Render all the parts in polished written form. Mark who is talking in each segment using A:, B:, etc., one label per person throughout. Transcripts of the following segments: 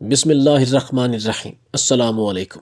A: بسم اللہ الرحمن الرحیم۔ السلام علیکم۔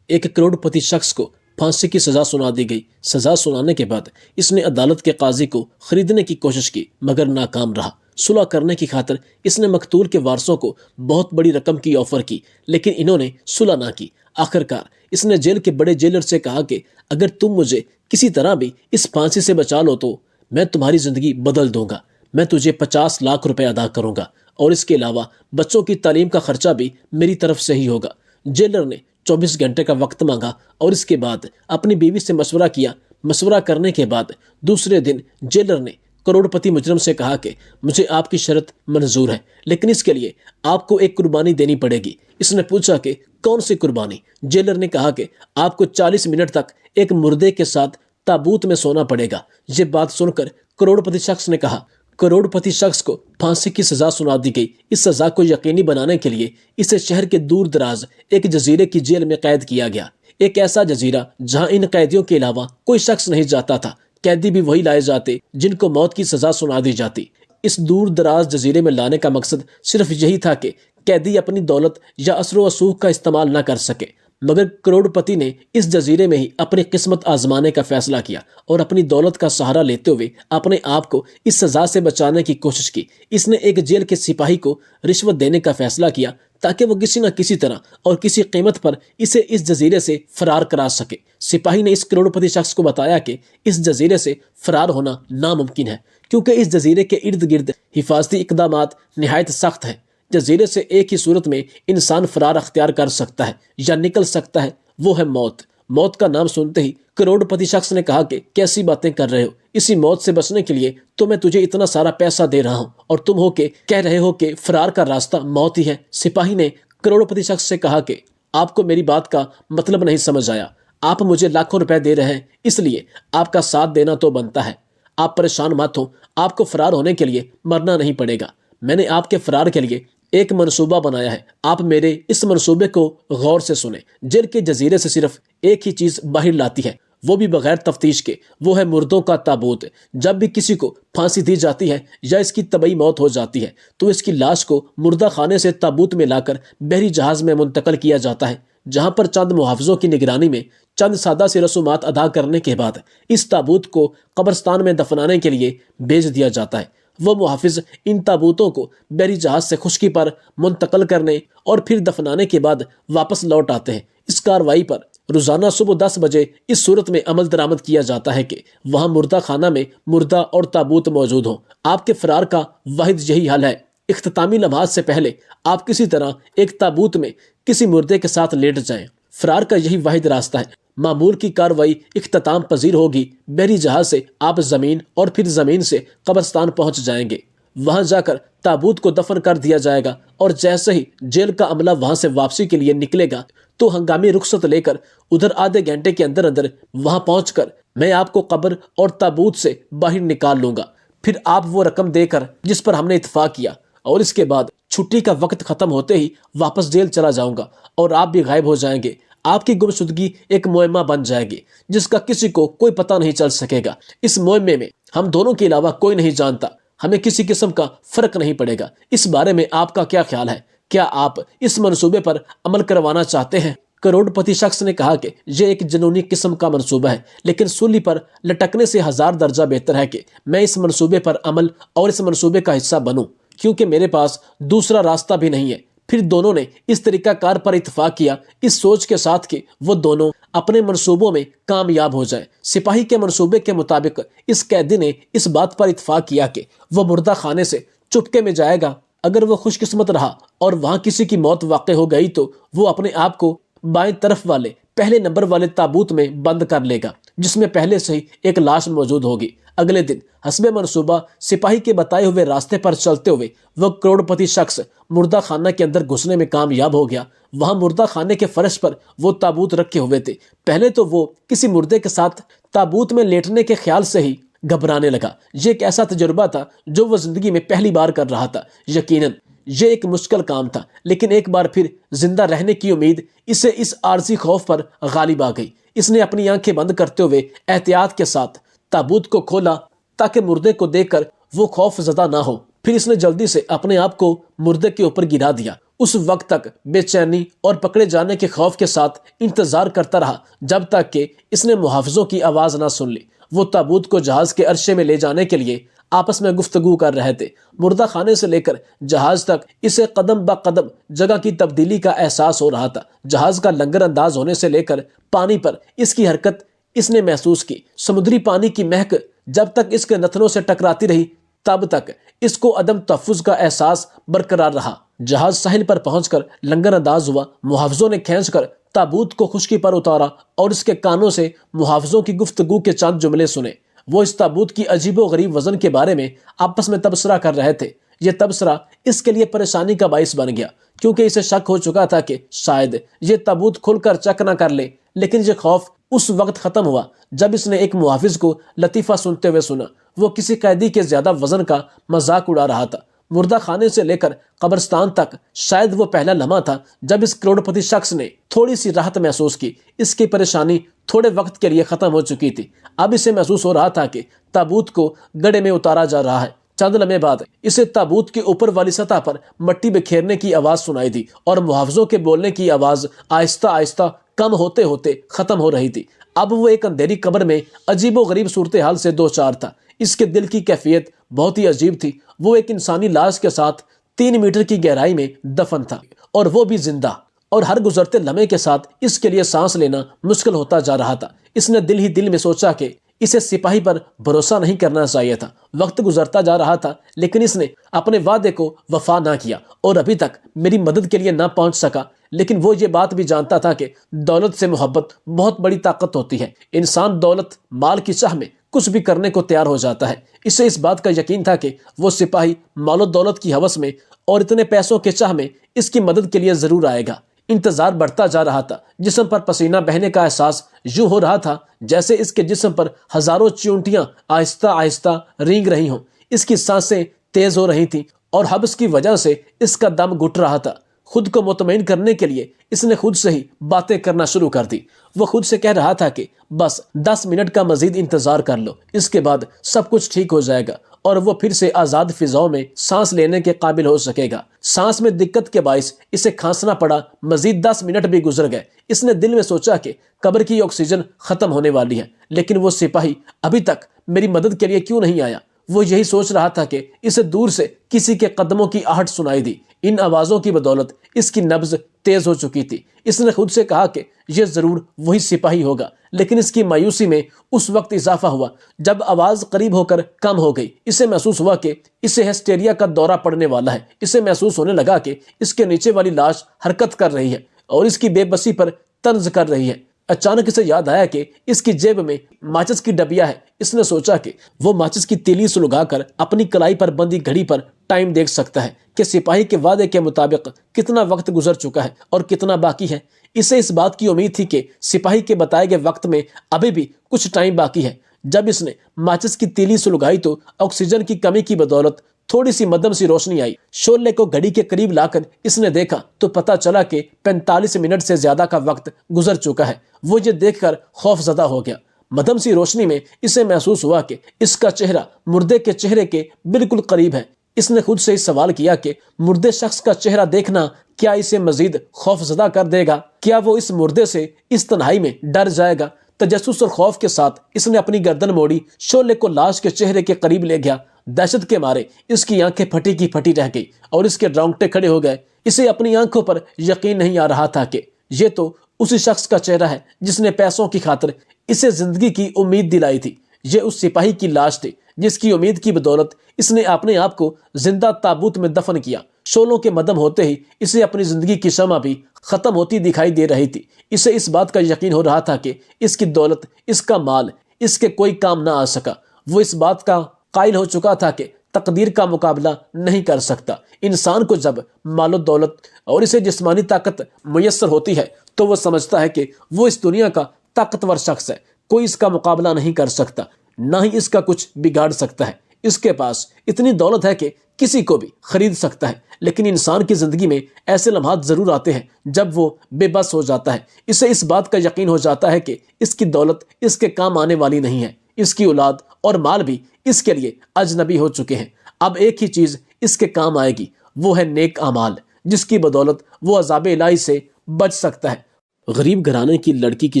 A: ایک کروڑ پتی شخص کو پھانسی کی سزا سنا دی گئی۔ سزا سنانے کے بعد اس نے عدالت کے قاضی کو خریدنے کی کوشش کی مگر ناکام رہا۔ صلح کرنے کی خاطر اس نے مقتول کے وارثوں کو بہت بڑی رقم کی آفر کی لیکن انہوں نے صلح نہ کی۔ آخرکار اس نے جیل کے بڑے جیلر سے کہا کہ اگر تم مجھے کسی طرح بھی اس پھانسی سے بچا لو تو میں تمہاری زندگی بدل دوں گا، میں تجھے 50 لاکھ روپے ادا کروں گا اور اس کے علاوہ بچوں کی تعلیم کا خرچہ بھی میری طرف سے ہی ہوگا۔ جیلر نے 24 گھنٹے کا وقت مانگا اور اس کے بعد اپنی بیوی سے مشورہ کیا۔ مشورہ کرنے کے بعد دوسرے دن جیلر نے کروڑ پتی مجرم سے کہا کہ مجھے آپ کی شرط منظور ہے لیکن اس کے لیے آپ کو ایک قربانی دینی پڑے گی۔ اس نے پوچھا کہ کون سی قربانی؟ جیلر نے کہا کہ آپ کو 40 منٹ تک ایک مردے کے ساتھ تابوت میں سونا پڑے گا۔ یہ بات سن کر کروڑ پتی شخص نے کہا۔ کروڑ پتی شخص کو پھانسی کی سزا سنا دی گئی۔ اس سزا کو یقینی بنانے کے لیے اسے شہر کے دور دراز ایک جزیرے کی جیل میں قید کیا گیا، ایک ایسا جزیرہ جہاں ان قیدیوں کے علاوہ کوئی شخص نہیں جاتا تھا۔ قیدی بھی وہی لائے جاتے جن کو موت کی سزا سنا دی جاتی۔ اس دور دراز جزیرے میں لانے کا مقصد صرف یہی تھا کہ قیدی اپنی دولت یا اثر و رسوخ کا استعمال نہ کر سکے، مگر کروڑ پتی نے اس جزیرے میں ہی اپنی قسمت آزمانے کا فیصلہ کیا اور اپنی دولت کا سہارا لیتے ہوئے اپنے آپ کو اس سزا سے بچانے کی کوشش کی۔ اس نے ایک جیل کے سپاہی کو رشوت دینے کا فیصلہ کیا تاکہ وہ کسی نہ کسی طرح اور کسی قیمت پر اسے اس جزیرے سے فرار کرا سکے۔ سپاہی نے اس کروڑ پتی شخص کو بتایا کہ اس جزیرے سے فرار ہونا ناممکن ہے کیونکہ اس جزیرے کے ارد گرد حفاظتی اقدامات نہایت سخت ہیں۔ جزیرے سے ایک ہی صورت میں انسان فرار اختیار کر سکتا ہے یا نکل سکتا ہے، وہ ہے موت۔ موت کا نام سنتے ہی کروڑ پتی شخص نے کہا کہ کیسی باتیں کر رہے ہو؟ اسی موت سے بچنے کے لیے تو میں تجھے اتنا سارا پیسہ دے رہا ہوں اور تم ہو کہ کہہ رہے ہو کہ فرار کا راستہ موت ہی ہے۔ سپاہی نے کروڑ پتی شخص سے کہا کہ آپ کو میری بات کا مطلب نہیں سمجھ آیا۔ آپ مجھے لاکھوں روپے دے رہے ہیں اس لیے آپ کا ساتھ دینا تو بنتا ہے۔ آپ پریشان مت ہو، آپ کو فرار ہونے کے لیے مرنا نہیں پڑے گا۔ میں نے آپ کے فرار کے لیے ایک منصوبہ بنایا ہے، آپ میرے اس منصوبے کو غور سے سنیں۔ جیل کے جزیرے سے صرف ایک ہی چیز باہر لاتی ہے، وہ بھی بغیر تفتیش کے، وہ ہے مردوں کا تابوت۔ جب بھی کسی کو پھانسی دی جاتی ہے یا اس کی طبعی موت ہو جاتی ہے تو اس کی لاش کو مردہ خانے سے تابوت میں لا کر بحری جہاز میں منتقل کیا جاتا ہے، جہاں پر چند محافظوں کی نگرانی میں چند سادہ سی رسومات ادا کرنے کے بعد اس تابوت کو قبرستان میں دفنانے کے لیے بھیج دیا جاتا ہے۔ وہ محافظ ان تابوتوں کو بحری جہاز سے خشکی پر منتقل کرنے اور پھر دفنانے کے بعد واپس لوٹ آتے ہیں۔ اس کارروائی پر روزانہ صبح 10 بجے اس صورت میں عمل درآمد کیا جاتا ہے کہ وہاں مردہ خانہ میں مردہ اور تابوت موجود ہوں۔ آپ کے فرار کا واحد یہی حل ہے، اختتامی لمحات سے پہلے آپ کسی طرح ایک تابوت میں کسی مردے کے ساتھ لیٹ جائیں۔ فرار کا یہی واحد راستہ ہے۔ معمول کی کارروائی اختتام پذیر ہوگی۔ بحری جہاز سے آپ زمین اور پھر زمین سے قبرستان پہنچ جائیں گے، وہاں جا کر تابوت کو دفن کر دیا جائے گا اور جیسے ہی جیل کا عملہ وہاں سے واپسی کے لیے نکلے گا تو ہنگامی رخصت لے کر ادھر آدھے گھنٹے کے اندر اندر وہاں پہنچ کر میں آپ کو قبر اور تابوت سے باہر نکال لوں گا۔ پھر آپ وہ رقم دے کر جس پر ہم نے اتفاق کیا اور اس کے بعد چھٹی کا وقت ختم ہوتے ہی واپس جیل چلا جاؤں گا اور آپ بھی غائب ہو جائیں گے۔ آپ کی گمشدگی ایک معمہ بن جائے گی جس کا کسی کو کوئی پتہ نہیں چل سکے گا۔ اس معمے میں ہم دونوں کے علاوہ کوئی نہیں جانتا، ہمیں کسی قسم کا فرق نہیں پڑے گا۔ اس بارے میں آپ کا کیا خیال ہے؟ کیا آپ اس منصوبے پر عمل کروانا چاہتے ہیں؟ کروڑ پتی شخص نے کہا کہ یہ ایک جنونی قسم کا منصوبہ ہے لیکن سولی پر لٹکنے سے 1000 درجہ بہتر ہے کہ میں اس منصوبے پر عمل اور اس منصوبے کا حصہ بنوں، کیونکہ میرے پاس دوسرا راستہ بھی نہیں ہے۔ پھر دونوں نے اس طریقہ کار پر اتفاق کیا، اس سوچ کے ساتھ کہ وہ دونوں اپنے منصوبوں میں کامیاب ہو جائیں۔ سپاہی کے منصوبے کے مطابق اس قیدی نے اس بات پر اتفاق کیا کہ وہ مردہ خانے سے چپکے میں جائے گا۔ اگر وہ خوش قسمت رہا اور وہاں کسی کی موت واقع ہو گئی تو وہ اپنے آپ کو بائیں طرف والے پہلے نمبر والے تابوت میں بند کر لے گا جس میں پہلے سے ہی ایک لاش موجود ہوگی۔ اگلے دن حسب منصوبہ سپاہی کے بتائے ہوئے راستے پر چلتے ہوئے وہ کروڑ پتی شخص مردہ خانہ کے اندر گھسنے میں کامیاب ہو گیا۔ وہاں مردہ خانے کے فرش پر وہ تابوت رکھے ہوئے تھے۔ پہلے تو وہ کسی مردے کے ساتھ تابوت میں لیٹنے کے خیال سے ہی گھبرانے لگا۔ یہ ایک ایسا تجربہ تھا جو وہ زندگی میں پہلی بار کر رہا تھا۔ یقیناً یہ ایک مشکل کام تھا لیکن ایک بار پھر زندہ رہنے کی امید اسے اس عارضی خوف پر غالب آ گئی۔ اس نے اپنی آنکھیں بند کرتے ہوئے احتیاط کے ساتھ تابوت کو کھولا تاکہ مردے کو دیکھ کر وہ خوف زدہ نہ ہو۔ پھر اس نے جلدی سے اپنے آپ کو مردے کے اوپر گرا دیا۔ اس وقت تک بے چینی اور پکڑے جانے کے خوف کے ساتھ انتظار کرتا رہا جب تک کہ اس نے محافظوں کی آواز نہ سن لی۔ وہ تابوت کو جہاز کے عرشے میں لے جانے کے لیے آپس میں گفتگو کر رہے تھے۔ مردہ خانے سے لے کر جہاز تک اسے قدم با قدم جگہ کی تبدیلی کا احساس ہو رہا تھا۔ جہاز کا لنگر انداز ہونے سے لے کر پانی پر اس کی حرکت اس نے محسوس کی۔ سمندری پانی کی مہک جب تک اس کے نتنوں سے ٹکراتی رہی تب تک اس کو عدم تحفظ کا احساس برقرار رہا۔ جہاز ساحل پر پہنچ کر لنگر انداز ہوا۔ محافظوں نے کھینچ کر تابوت کو خشکی پر اتارا اور اس کے کانوں سے محافظوں کی گفتگو کے چند جملے سنے۔ وہ اس تابوت کی عجیب و غریب وزن کے بارے میں آپس میں تبصرہ کر رہے تھے۔ یہ تبصرہ اس کے لیے پریشانی کا باعث بن گیا، کیونکہ اسے شک ہو چکا تھا کہ شاید یہ تابوت کھل کر چک نہ کر لے۔ لیکن یہ خوف اس وقت ختم ہوا جب اس نے ایک محافظ کو لطیفہ سنتے ہوئے سنا۔ وہ کسی قیدی کے زیادہ وزن کا مذاق اڑا رہا تھا۔ مردہ خانے سے لے کر قبرستان تک شاید وہ پہلا لمحہ تھا جب اس کروڑ پتی شخص نے تھوڑی سی راحت محسوس کی۔ اس کی پریشانی تھوڑے وقت کے لیے ختم ہو چکی تھی۔ اب اسے محسوس ہو رہا تھا کہ تابوت کو گڑھے میں اتارا جا رہا ہے۔ چند لمحے بعد اسے تابوت کے اوپر والی سطح پر مٹی بکھیرنے کی آواز سنائی دی اور محافظوں کے بولنے کی آواز آہستہ آہستہ کم ہوتے ہوتے ختم ہو رہی تھی۔ اب وہ ایک اندھیری قبر میں عجیب و غریب صورتحال سے دو چار تھا۔ اس کے دل کی کیفیت بہت ہی عجیب تھی۔ وہ ایک انسانی لاش کے ساتھ 3 میٹر کی گہرائی میں دفن تھا، اور وہ بھی زندہ، اور ہر گزرتے لمحے کے ساتھ اس کے لیے سانس لینا مشکل ہوتا جا رہا تھا۔ اس نے دل ہی دل میں سوچا کہ اسے سپاہی پر بھروسہ نہیں کرنا چاہیے تھا۔ وقت گزرتا جا رہا تھا لیکن اس نے اپنے وعدے کو وفا نہ کیا اور ابھی تک میری مدد کے لیے نہ پہنچ سکا۔ لیکن وہ یہ بات بھی جانتا تھا کہ دولت سے محبت بہت بڑی طاقت ہوتی ہے۔ انسان دولت مال کی چاہ میں کچھ بھی کرنے کو تیار ہو جاتا ہے۔ اسے اس بات کا یقین تھا کہ وہ سپاہی مال و دولت کی ہوس میں اور اتنے پیسوں کے چاہ میں اس کی مدد کے لیے ضرور آئے گا۔ انتظار بڑھتا جا رہا تھا۔ جسم پر پسینہ بہنے کا احساس یوں ہو رہا تھا جیسے اس کے جسم پر ہزاروں چیونٹیاں آہستہ آہستہ رینگ رہی ہوں۔ اس کی سانسیں تیز ہو رہی تھیں اور حبس کی وجہ سے اس کا دم گھٹ رہا تھا۔ خود کو مطمئن کرنے کے لیے اس نے خود سے ہی باتیں کرنا شروع کر دی۔ وہ خود سے کہہ رہا تھا کہ بس 10 منٹ کا مزید انتظار کر لو، اس کے بعد سب کچھ ٹھیک ہو جائے گا اور وہ پھر سے آزاد فضاؤں میں سانس لینے کے قابل ہو سکے گا۔ سانس میں دقت کے باعث اسے کھانسنا پڑا۔ مزید 10 منٹ بھی گزر گئے۔ اس نے دل میں سوچا کہ قبر کی آکسیجن ختم ہونے والی ہے، لیکن وہ سپاہی ابھی تک میری مدد کے لیے کیوں نہیں آیا؟ وہ یہی سوچ رہا تھا کہ اسے دور سے کسی کے قدموں کی آہٹ سنائی دی۔ ان آوازوں کی بدولت اس کی نبض تیز ہو چکی تھی۔ اس نے خود سے کہا کہ یہ ضرور وہی سپاہی ہوگا، لیکن اس کی مایوسی میں اس وقت اضافہ ہوا جب آواز قریب ہو کر کم ہو گئی۔ اسے محسوس ہوا کہ اسے ہسٹیریا کا دورہ پڑنے والا ہے۔ اسے محسوس ہونے لگا کہ اس کے نیچے والی لاش حرکت کر رہی ہے اور اس کی بے بسی پر طنز کر رہی ہے۔ اچانک اسے یاد آیا کہ اس کی جیب میں ماچس کی ڈبیا ہے۔ اس نے سوچا کہ وہ ماچس کی تیلی سلگا کر اپنی کلائی پر بندی گھڑی پر ٹائم دیکھ سکتا ہے کہ سپاہی کے وعدے کے مطابق کتنا وقت گزر چکا ہے اور کتنا باقی ہے۔ اسے اس بات کی امید تھی کہ سپاہی کے بتائے گئے وقت میں ابھی بھی کچھ ٹائم باقی ہے۔ جب اس نے ماچس کی تیلی سلگائی تو آکسیجن کی کمی کی بدولت تھوڑی سی مدھم سی روشنی آئی۔ شعلے کو گھڑی کے قریب لا کر اس نے دیکھا تو پتہ چلا کہ 45 منٹ سے زیادہ کا وقت گزر چکا ہے۔ وہ یہ دیکھ کر خوف زدہ ہو گیا۔ مدھم سی روشنی میں اسے محسوس ہوا کہ اس کا چہرہ مردے کے چہرے کے بالکل قریب ہے۔ اس نے خود سے اس سوال کیا کہ مردے شخص کا چہرہ دیکھنا کیا اسے مزید خوف زدہ کر دے گا؟ کیا وہ اس مردے سے اس تنہائی میں ڈر جائے گا؟ تجسس اور خوف کے ساتھ اس نے اپنی گردن موڑی، شعلے کو لاش کے چہرے کے قریب لے گیا۔ دہشت کے مارے اس کی آنکھیں پھٹی کی پھٹی رہ گئی اور اس کے رونگٹے کھڑے ہو گئے۔ اسے اپنی آنکھوں پر یقین نہیں آ رہا تھا کہ یہ تو اسی شخص کا چہرہ ہے جس نے پیسوں کی خاطر اسے زندگی کی امید دلائی تھی۔ یہ اس سپاہی کی لاش تھی جس کی امید کی بدولت اس نے اپنے آپ کو زندہ تابوت میں دفن کیا۔ شعلوں کے مدھم ہوتے ہی اسے اپنی زندگی کی شمع بھی ختم ہوتی دکھائی دے رہی تھی۔ اسے اس بات کا یقین ہو رہا تھا کہ اس کی دولت، اس کا مال اس کے کوئی کام نہ آ سکا۔ وہ اس بات کا قائل ہو چکا تھا کہ تقدیر کا مقابلہ نہیں کر سکتا۔ انسان کو جب مال و دولت اور اسے جسمانی طاقت میسر ہوتی ہے تو وہ سمجھتا ہے کہ وہ اس دنیا کا طاقتور شخص ہے، کوئی اس کا مقابلہ نہیں کر سکتا، نہ ہی اس کا کچھ بگاڑ سکتا ہے۔ اس کے پاس اتنی دولت ہے کہ کسی کو بھی خرید سکتا ہے، لیکن انسان کی زندگی میں ایسے لمحات ضرور آتے ہیں جب وہ بے بس ہو جاتا ہے۔ اسے اس بات کا یقین ہو جاتا ہے کہ اس کی دولت اس کے کام آنے والی نہیں ہے۔ اس کی اولاد اور مال بھی اس کے لیے اجنبی ہو چکے ہیں۔ اب ایک ہی چیز اس کے کام آئے گی وہ ہے نیک اعمال، جس کی بدولت وہ عذاب الہی سے بچ سکتا ہے۔ غریب گھرانے کی لڑکی کی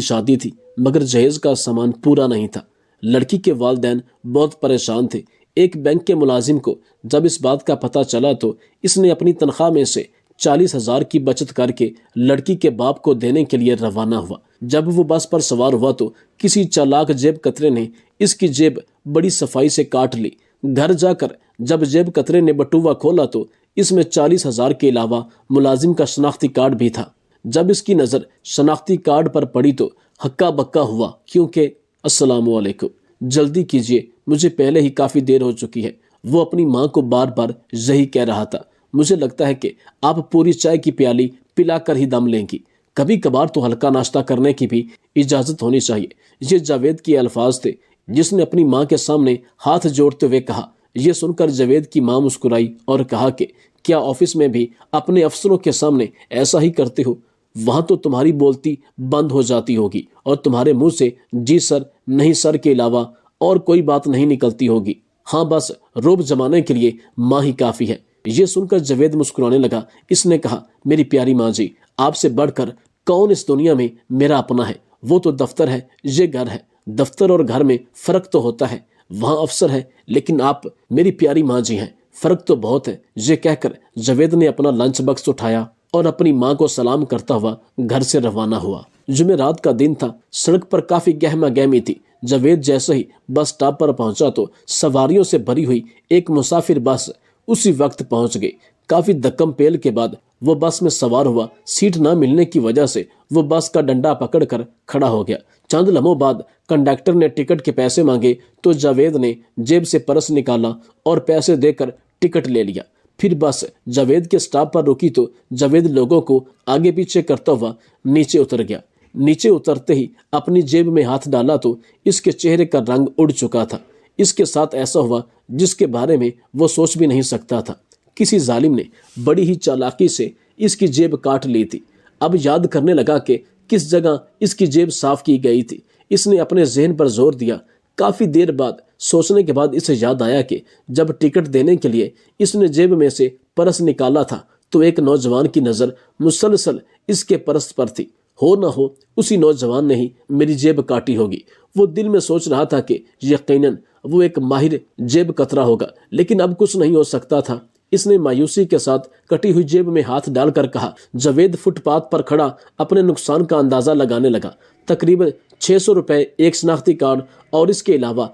A: شادی تھی، مگر جہیز کا سامان پورا نہیں تھا۔ لڑکی کے والدین بہت پریشان تھے۔ ایک بینک کے ملازم کو جب اس بات کا پتہ چلا تو اس نے اپنی تنخواہ میں سے 40,000 کی بچت کر کے لڑکی کے باپ کو دینے کے لیے روانہ ہوا۔ جب وہ بس پر سوار ہوا تو کسی چالاک جیب کترے نے اس کی جیب بڑی صفائی سے کاٹ لی۔ گھر جا کر جب جیب کترے نے بٹوا کھولا تو اس میں 40,000 کے علاوہ ملازم کا شناختی کارڈ بھی تھا۔ جب اس کی نظر شناختی کارڈ پر پڑی تو ہکا بکا ہوا، کیونکہ السلام علیکم، جلدی کیجیے، مجھے پہلے ہی کافی دیر ہو چکی ہے۔ وہ اپنی ماں کو بار بار یہی کہہ رہا تھا۔ مجھے لگتا ہے کہ آپ پوری چائے کی پیالی پلا کر ہی دم لیں گی، کبھی کبھار تو ہلکا ناشتہ کرنے کی بھی اجازت ہونی چاہیے۔ یہ جاوید کے الفاظ تھے جس نے اپنی ماں کے سامنے ہاتھ جوڑتے ہوئے کہا۔ یہ سن کر جاوید کی ماں مسکرائی اور کہا کہ کیا آفس میں بھی اپنے افسروں کے سامنے ایسا ہی کرتے ہو؟ وہاں تو تمہاری بولتی بند ہو جاتی ہوگی اور تمہارے منہ سے جی سر نہیں سر کے علاوہ اور کوئی بات نہیں نکلتی ہوگی۔ ہاں بس روب جمانے کے لیے ماں ہی کافی ہے۔ یہ سن کر جاوید مسکرانے لگا۔ اس نے کہا، میری پیاری ماں جی، آپ سے بڑھ کر کون اس دنیا میں میرا اپنا ہے؟ وہ تو دفتر ہے، یہ گھر ہے۔ دفتر اور گھر میں فرق تو ہوتا ہے، وہاں افسر ہے لیکن آپ میری پیاری ماں جی ہیں، فرق تو بہت ہے۔ یہ کہہ کر جاوید نے اپنا لنچ باکس اٹھایا اور اپنی ماں کو سلام کرتا ہوا گھر سے روانہ ہوا۔ جمعرات کا دن تھا، سڑک پر کافی گہما گہمی تھی۔ جاوید جیسے ہی بس سٹاپ پر پہنچا تو سواریوں سے بھری ہوئی ایک مسافر بس اسی وقت پہنچ گئی۔ کافی دکم پیل کے بعد وہ بس میں سوار ہوا۔ سیٹ نہ ملنے کی وجہ سے وہ بس کا ڈنڈا پکڑ کر کھڑا ہو گیا۔ چند لمحوں بعد کنڈکٹر نے ٹکٹ کے پیسے مانگے تو جاوید نے جیب سے پرس نکالا اور پیسے دے کر ٹکٹ لے لیا۔ پھر بس جاوید کے سٹاپ پر رکی تو جاوید لوگوں کو آگے پیچھے کرتا ہوا نیچے اتر گیا۔ نیچے اترتے ہی اپنی جیب میں ہاتھ ڈالا تو اس کے چہرے کا رنگ اڑ چکا تھا۔ اس کے ساتھ ایسا ہوا جس کے بارے میں وہ سوچ بھی نہیں سکتا تھا۔ کسی ظالم نے بڑی ہی چالاکی سے اس کی جیب کاٹ لی تھی۔ اب یاد کرنے لگا کہ کس جگہ اس کی جیب صاف کی گئی تھی۔ اس نے اپنے ذہن پر زور دیا۔ کافی دیر بعد سوچنے کے بعد اسے یاد آیا کہ جب ٹکٹ دینے کے لیے اس نے جیب میں سے پرس نکالا تھا تو ایک نوجوان کی نظر مسلسل اس کے پرس پر تھی۔ ہو نہ ہو اسی نوجوان نے ہی میری جیب کاٹی ہوگی۔ وہ دل میں سوچ رہا تھا کہ یقیناً وہ ایک ماہر جیب کترا ہوگا، لیکن اب کچھ نہیں ہو سکتا تھا۔ اس نے مایوسی کے ساتھ کٹی ہوئی جیب میں ہاتھ ڈال کر کہا۔ جاوید فٹ پاتھ پر کھڑا اپنے نقصان کا اندازہ لگانے لگا۔ تقریباً 600 روپے، ایک شناختی کارڈ اور اس کے علاوہ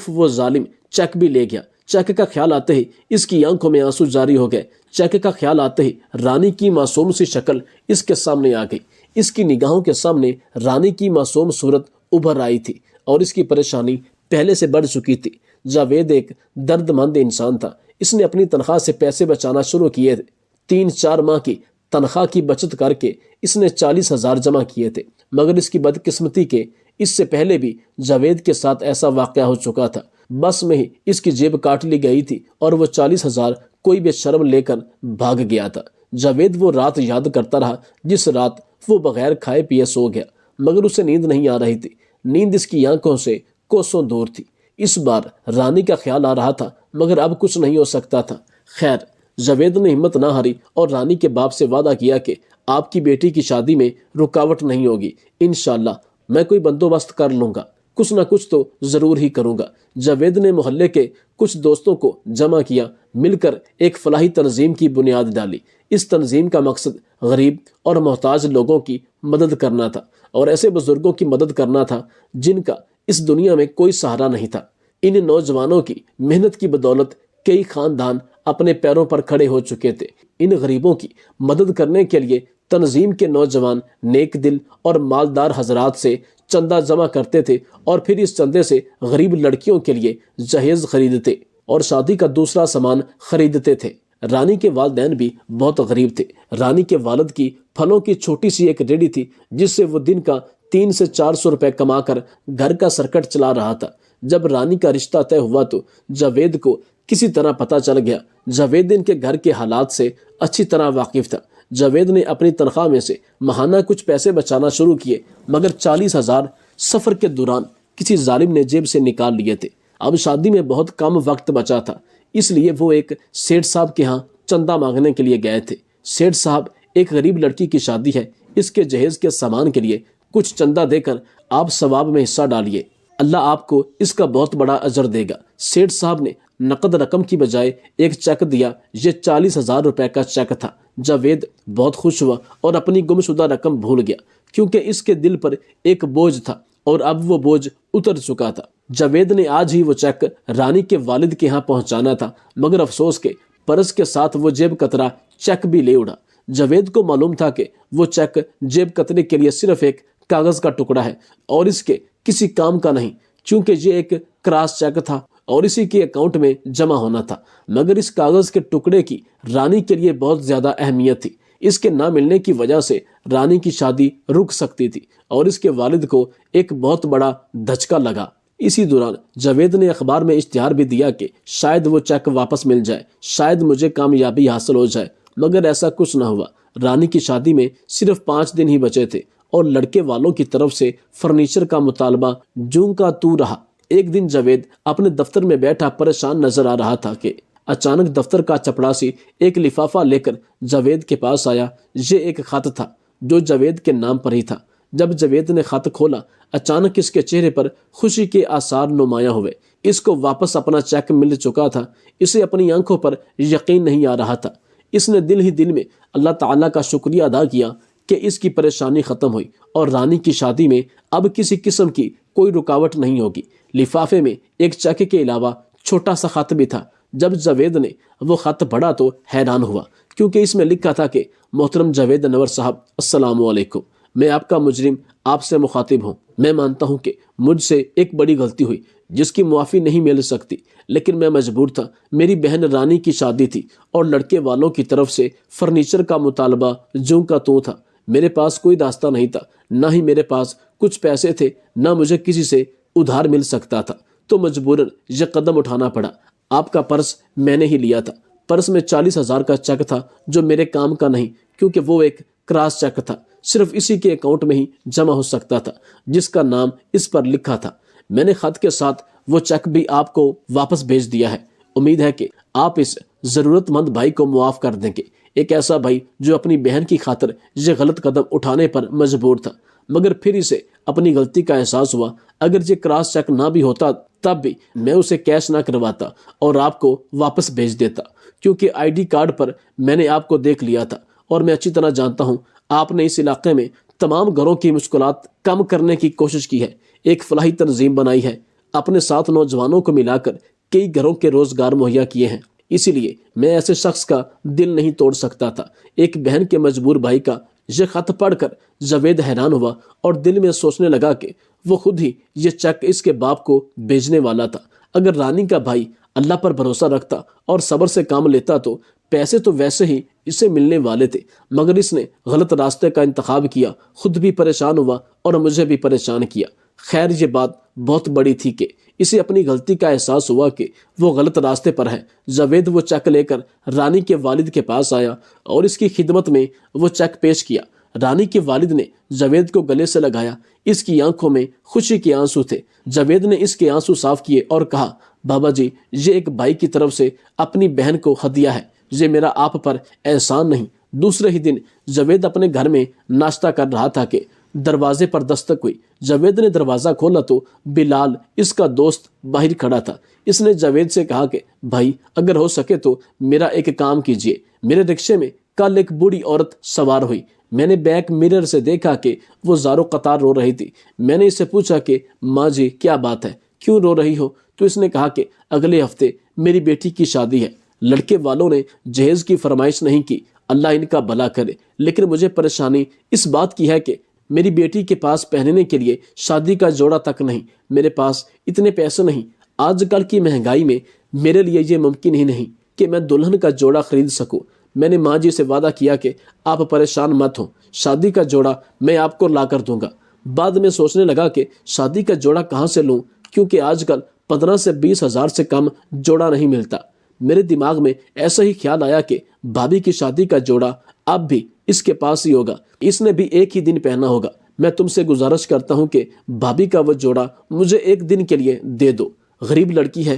A: وہ ظالم چیک بھی لے گیا۔ چیک کا خیال آتے ہی اس کی آنکھوں میں آنسو جاری ہو گئے۔ چیک کا خیال آتے ہی رانی کی معصوم سی شکل اس کے سامنے آ گئی۔ اس کی نگاہوں کے سامنے رانی کی معصوم صورت ابھر آئی تھی اور اس کی پریشانی پہلے سے بڑھ چکی تھی۔ جاوید ایک درد مند انسان تھا۔ اس نے اپنی تنخواہ سے پیسے بچانا شروع کیے تھے۔ 3-4 ماہ کی تنخواہ کی بچت کر کے اس نے 40,000 جمع کیے تھے، مگر اس کی بدقسمتی کے اس سے پہلے بھی جاوید کے ساتھ ایسا واقعہ ہو چکا تھا۔ بس میں ہی اس کی جیب کاٹ لی گئی تھی اور وہ 40,000 کوئی بے شرم لے کر بھاگ گیا تھا۔ جاوید وہ رات یاد کرتا رہا جس رات وہ بغیر کھائے پیے سو گیا، مگر اسے نیند نہیں آ رہی تھی۔ نیند اس کی آنکھوں سے کوسوں دور تھی۔ اس بار رانی کا خیال آ رہا تھا، مگر اب کچھ نہیں ہو سکتا تھا۔ خیر، جاوید نے ہمت نہ ہاری اور رانی کے باپ سے وعدہ کیا کہ آپ کی بیٹی کی شادی میں رکاوٹ نہیں ہوگی، انشاءاللہ میں کوئی بندوبست کر لوں گا، کچھ نہ کچھ تو ضرور ہی کروں گا۔ جاوید نے محلے کے کچھ دوستوں کو جمع کیا، مل کر ایک فلاحی تنظیم کی بنیاد ڈالی۔ اس تنظیم کا مقصد غریب اور محتاج لوگوں کی مدد کرنا تھا اور ایسے بزرگوں کی مدد کرنا تھا جن کا اس دنیا میں کوئی سہارا نہیں تھا۔ ان نوجوانوں کی محنت کی بدولت کئی خاندان اپنے پیروں پر کھڑے ہو چکے تھے۔ ان غریبوں کی مدد کرنے کے لیے تنظیم کے نوجوان نیک دل اور مالدار حضرات سے چندہ جمع کرتے تھے اور پھر اس چندے سے غریب لڑکیوں کے لیے جہیز خریدتے اور شادی کا دوسرا سامان خریدتے تھے۔ رانی کے والدین بھی بہت غریب تھے۔ رانی کے والد کی پھلوں کی چھوٹی سی ایک ریڑھی تھی جس سے وہ دن کا 300 سے 400 روپے کما کر گھر کا سرکٹ چلا رہا تھا۔ جب رانی کا رشتہ طے ہوا تو جاوید کو کسی طرح پتہ چل گیا۔ جاوید ان کے گھر کے حالات سے اچھی طرح واقف تھا۔ جاوید نے اپنی تنخواہ میں سے ماہانہ کچھ پیسے بچانا شروع کیے، مگر 40,000 سفر کے دوران کسی ظالم نے جیب سے نکال لیے تھے۔ اب شادی میں بہت کم وقت بچا تھا۔ اس لیے وہ ایک سیٹھ صاحب کے ہاں چندہ مانگنے کے لیے گئے تھے۔ سیٹھ صاحب، ایک غریب لڑکی کی شادی ہے، اس کے جہیز کے سامان کے لیے کچھ چندہ دے کر آپ ثواب میں حصہ ڈالیے، اللہ آپ کو اس کا بہت بڑا اجر دے گا۔ سیٹھ صاحب نے نقد رقم کی بجائے ایک چیک دیا۔ یہ 40,000 روپے کا چیک تھا۔ جاوید بہت خوش ہوا اور اپنی گمشدہ رقم بھول گیا، کیونکہ اس کے دل پر ایک بوجھ تھا اور اب وہ بوجھ اتر چکا تھا۔ جاوید نے آج ہی وہ چیک رانی کے والد کے ہاں پہنچانا تھا، مگر افسوس کے پرس کے ساتھ وہ جیب کترا چیک بھی لے اڑا۔ جاوید کو معلوم تھا کہ وہ چیک جیب کترے کے لیے صرف ایک کاغذ کا ٹکڑا ہے اور اس کے کسی کام کا نہیں، چونکہ یہ ایک کراس چیک تھا اور اسی کے اکاؤنٹ میں جمع ہونا تھا۔ مگر اس کاغذ کے ٹکڑے کی رانی کے لیے بہت زیادہ اہمیت تھی۔ اس کے نہ ملنے کی وجہ سے رانی کی شادی رک سکتی تھی اور اس کے والد کو ایک بہت بڑا دھچکا لگا۔ اسی دوران جاوید نے اخبار میں اشتہار بھی دیا کہ شاید وہ چیک واپس مل جائے، شاید مجھے کامیابی حاصل ہو جائے، مگر ایسا کچھ نہ ہوا۔ رانی کی شادی میں صرف 5 دن ہی بچے تھے اور لڑکے والوں کی طرف سے فرنیچر کا مطالبہ جوں کا تو رہا۔ ایک دن جاوید اپنے دفتر میں بیٹھا پریشان نظر آ رہا تھا کہ اچانک دفتر کا چپڑاسی ایک لفافہ لے کر جاوید کے پاس آیا۔ یہ ایک خط تھا جو جاوید کے نام پر ہی تھا۔ جب جاوید نے خط کھولا، اچانک اس کے چہرے پر خوشی کے آثار نمایاں ہوئے۔ اس کو واپس اپنا چیک مل چکا تھا۔ اسے اپنی آنکھوں پر یقین نہیں آ رہا تھا۔ اس نے دل ہی دل میں اللہ تعالیٰ کا شکریہ ادا کیا کہ اس کی پریشانی ختم ہوئی اور رانی کی شادی میں اب کسی قسم کی کوئی رکاوٹ نہیں ہوگی۔ لفافے میں ایک چیک کے علاوہ چھوٹا سا خط بھی تھا۔ جب جاوید نے وہ خط پڑھا تو حیران ہوا، کیونکہ اس میں لکھا تھا کہ محترم جاوید انور صاحب، السلام علیکم، میں آپ کا مجرم آپ سے مخاطب ہوں۔ میں مانتا ہوں کہ مجھ سے ایک بڑی غلطی ہوئی جس کی معافی نہیں مل سکتی، لیکن میں مجبور تھا۔ میری بہن رانی کی شادی تھی اور لڑکے والوں کی طرف سے فرنیچر کا مطالبہ جوں کا توں تھا۔ میرے پاس کوئی راستہ نہیں تھا، نہ ہی میرے پاس کچھ پیسے تھے، نہ مجھے کسی سے ادھار مل سکتا تھا، تو مجبوراً یہ قدم اٹھانا پڑا۔ آپ کا پرس میں نے ہی لیا تھا۔ پرس میں 40,000 کا چیک تھا جو میرے کام کا نہیں، کیونکہ وہ ایک کراس چیک تھا، صرف اسی کے اکاؤنٹ میں ہی جمع ہو سکتا تھا جس کا نام اس پر لکھا تھا۔ میں نے خط کے ساتھ وہ چیک بھی آپ کو واپس بھیج دیا ہے۔ امید ہے کہ آپ اس ضرورت مند بھائی کو معاف کر دیں گے، ایک ایسا بھائی جو اپنی بہن کی خاطر یہ غلط قدم اٹھانے پر مجبور تھا، مگر پھر اسے اپنی غلطی کا احساس ہوا۔ اگر یہ کراس چیک نہ بھی ہوتا تب بھی میں اسے کیش نہ کرواتا اور آپ کو واپس بھیج دیتا، کیونکہ ID کارڈ پر میں نے آپ کو دیکھ لیا تھا اور میں اچھی طرح جانتا ہوں آپ نے اس علاقے میں تمام گھروں کی مشکلات کم کرنے کی کوشش کی ہے، ایک فلاحی تنظیم بنائی ہے، اپنے ساتھ نوجوانوں کو ملا کر کئی گھروں کے روزگار مہیا کیے ہیں۔ اسی لیے میں ایسے شخص کا دل نہیں توڑ سکتا تھا۔ ایک بہن کے مجبور بھائی کا یہ خط پڑھ کر جاوید حیران ہوا اور دل میں سوچنے لگا کہ وہ خود ہی یہ چیک اس کے باپ کو بھیجنے والا تھا۔ اگر رانی کا بھائی اللہ پر بھروسہ رکھتا اور صبر سے کام لیتا تو پیسے تو ویسے ہی اسے ملنے والے تھے، مگر اس نے غلط راستے کا انتخاب کیا، خود بھی پریشان ہوا اور مجھے بھی پریشان کیا۔ خیر، یہ بات بہت بڑی تھی کہ اسے اپنی غلطی کا احساس ہوا کہ وہ غلط راستے پر ہے۔ جاوید وہ چیک لے کر رانی کے والد کے پاس آیا اور اس کی خدمت میں وہ چیک پیش کیا۔ رانی کے والد نے جاوید کو گلے سے لگایا، اس کی آنکھوں میں خوشی کے آنسو تھے۔ جاوید نے اس کے آنسو صاف کیے اور کہا، بابا جی، یہ ایک بھائی کی طرف سے اپنی بہن کو ہدیہ ہے، یہ میرا آپ پر احسان نہیں۔ دوسرے ہی دن جاوید اپنے گھر میں ناشتہ کر رہا تھا کہ دروازے پر دستک ہوئی۔ جاوید نے دروازہ کھولا تو بلال، اس کا دوست، باہر کھڑا تھا۔ اس نے جاوید سے کہا کہ بھائی، اگر ہو سکے تو میرا ایک کام کیجیے۔ میرے رکشے میں کل ایک بوڑھی عورت سوار ہوئی، میں نے بیک میرر سے دیکھا کہ وہ زارو قطار رو رہی تھی۔ میں نے اس سے پوچھا کہ ماں جی، کیا بات ہے، کیوں رو رہی ہو؟ تو اس نے کہا کہ اگلے ہفتے میری بیٹی کی شادی ہے۔ لڑکے والوں نے جہیز کی فرمائش نہیں کی، اللہ ان کا بھلا کرے، لیکن مجھے پریشانی اس بات کی ہے کہ میری بیٹی کے پاس پہننے کے لیے شادی کا جوڑا تک نہیں، میرے پاس اتنے پیسے نہیں۔ آج کل کی مہنگائی میں میرے لیے یہ ممکن ہی نہیں کہ میں دلہن کا جوڑا خرید سکوں۔ میں نے ماں جی سے وعدہ کیا کہ آپ پریشان مت ہوں، شادی کا جوڑا میں آپ کو لا کر دوں گا۔ بعد میں سوچنے لگا کہ شادی کا جوڑا کہاں سے لوں، کیونکہ آج کل 15 سے 20 ہزار سے کم جوڑا نہیں ملتا۔ میرے دماغ میں ایسا ہی خیال آیا کہ بھابھی کی شادی کا جوڑا اب بھی اس کے پاس ہی ہوگا، اس نے بھی ایک ہی دن پہنا ہوگا۔ میں تم سے گزارش کرتا ہوں کہ بھابھی کا وہ جوڑا مجھے ایک دن کے لیے دے دو، غریب لڑکی ہے،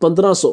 A: 1500